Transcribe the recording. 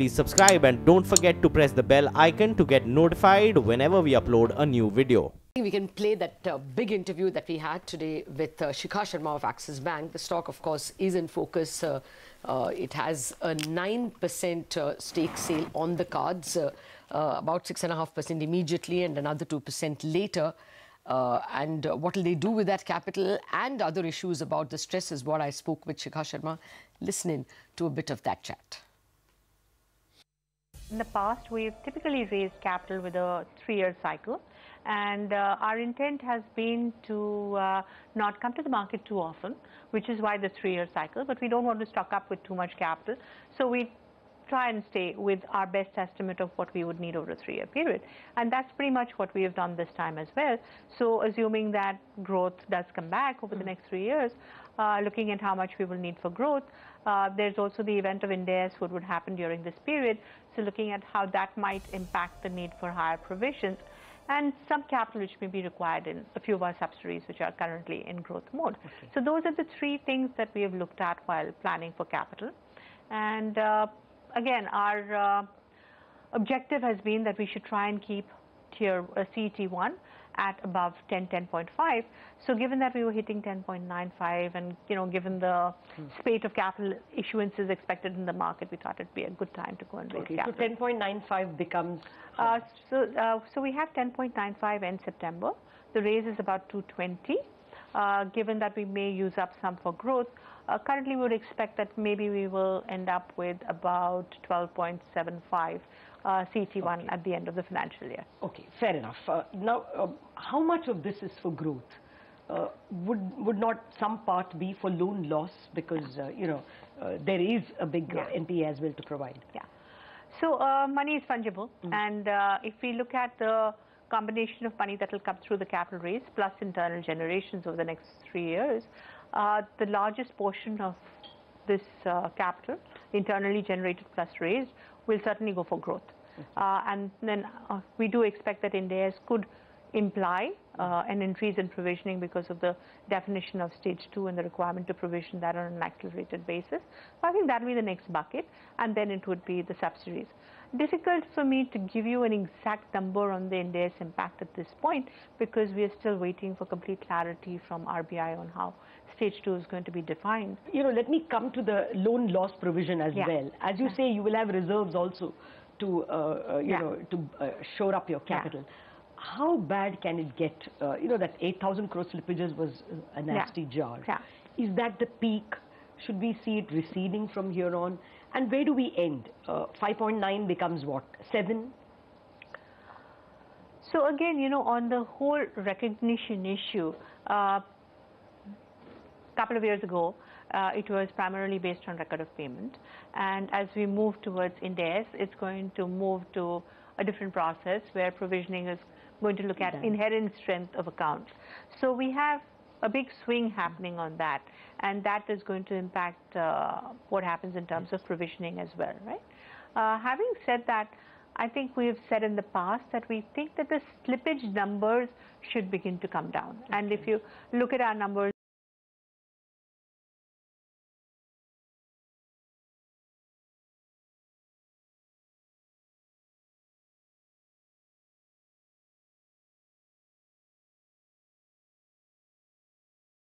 please subscribe and don't forget to press the bell icon to get notified whenever we upload a new video. We can play that big interview that we had today with Shikha Sharma of Axisbank. The stock, of course, is in focus. It has a 9% stake sale on the cards, about 6.5% immediately and another 2% later. And what will they do with that capital and other issues about the stress is what I spoke with Shikha Sharma. Listen in to a bit of that chat. In the past, we've typically raised capital with a 3-year cycle, and our intent has been to not come to the market too often, which is why the 3-year cycle, but we don't want to stock up with too much capital. So we try and stay with our best estimate of what we would need over a 3-year period. And that's pretty much what we have done this time as well. So assuming that growth does come back over the next 3 years, looking at how much we will need for growth, there's also the event of Ind AS what would happen during this period. So looking at how that might impact the need for higher provisions and some capital which may be required in a few of our subsidiaries which are currently in growth mode. Okay. So those are the 3 things that we have looked at while planning for capital. And again, our objective has been that we should try and keep CET1 at above 10.5. So given that we were hitting 10.95 and, given the spate of capital issuances expected in the market, we thought it'd be a good time to go and raise capital. So 10.95 becomes... So we have 10.95 in September. The raise is about 220. Given that we may use up some for growth, currently we would expect that maybe we will end up with about 12.75 CET1 at the end of the financial year. Okay, fair enough. Now, how much of this is for growth? Would not some part be for loan loss because, there is a big NPA as well to provide? Yeah. So money is fungible. And if we look at the combination of money that will come through the capital raise plus internal generations over the next 3 years, the largest portion of this capital, internally generated plus raised, will certainly go for growth. And then we do expect that Ind AS could imply an increase in provisioning because of the definition of stage 2 and the requirement to provision that on an accelerated basis. So I think that will be the next bucket, and then it would be the subsidiaries. Difficult for me to give you an exact number on the Ind AS impact at this point because we are still waiting for complete clarity from RBI on how stage 2 is going to be defined. Let me come to the loan loss provision as well. As you say, you will have reserves also to, shore up your capital. How bad can it get? That 8,000 crore slippages was a nasty jar. Is that the peak? Should we see it receding from here on? And where do we end? 5.9 becomes what? 7? So again, on the whole recognition issue, a couple of years ago, it was primarily based on record of payment. And as we move towards Ind AS, it's going to move to a different process where provisioning is going to look at inherent strength of accounts. So we have a big swing happening on that, and that is going to impact what happens in terms of provisioning as well, right? Having said that, I think we have said in the past that we think that the slippage numbers should begin to come down. And if you look at our numbers